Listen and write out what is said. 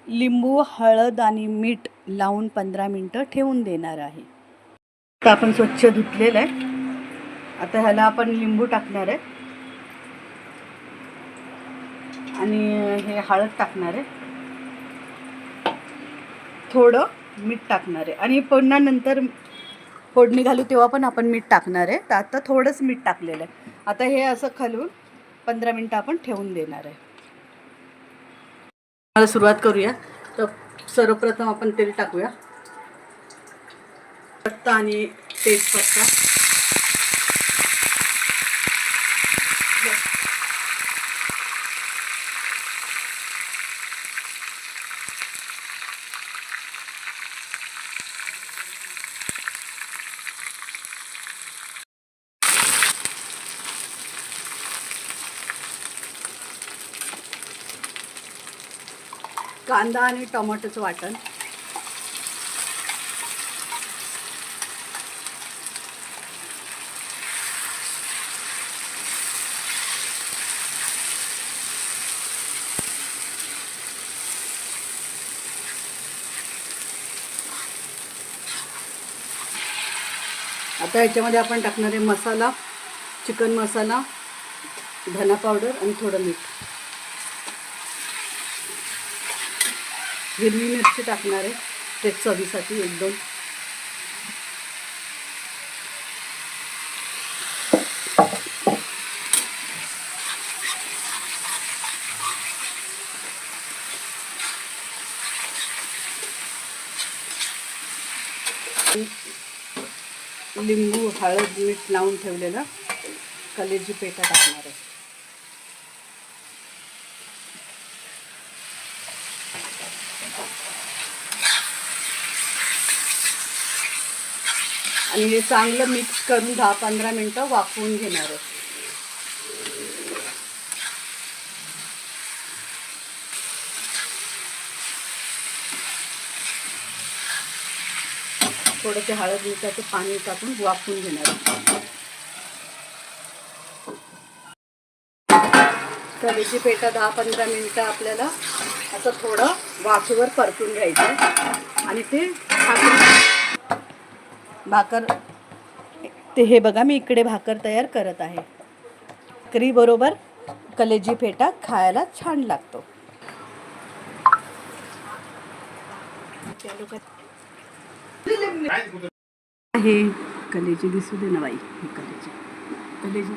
लिंबू, हळद आणि मीठ लावून 15 मिनटं ठेवून देणार आहे. आता आपण स्वच्छ धुतलेलं आहे. आता ह्याला आपण लिंबू टाकणार आहे आणि हे हळद टाकणार आहे, थोडं मीठ टाकणार आहे आणि पुन्हा नंतर फोडणी घालू तेव्हा पण आपण मीठ टाकणार आहे. तर आता थोडंच मीठ टाकलेलं आहे. आता हे असं खालून 15 मिनटं आपण ठेवून देणार आहे. मला सुरुवात करूया. तर सर्वप्रथम आपण तेल टाकूया, पत्ता आणि तेजपत्ता. कांदा आणि टोमॅटोचं वाटण. आता याच्यामध्ये आपण टाकणार आहे मसाला, चिकन मसाला, धना पावडर आणि थोडं मीठ. हिरवी मिरची टाकणार आहे ते चवीसाठी 1-2. लिंबू, हळद, मीठ लावून ठेवलेला कलेजी पेठा टाकणार आहे. आणि हे चांगलं मिक्स करून 10-15 मिनटं वाफवून घेणार आहे. थोडंसे हळद मिठाचं पाणी टाकून वाफवून घेणार आहे. कलेजी पेठा 10-15 मिनटं आपल्याला असं थोडं वाफेवर परतून घ्यायचं आहे. आणि ते भाकर ते हे बघा, मी इकडे भाकर तयार करत आहे. भाकरी बरोबर कलेजी पेठा खायला छान लागतो. हे कलेजी दिसू दे ना बाई, हे कलेजी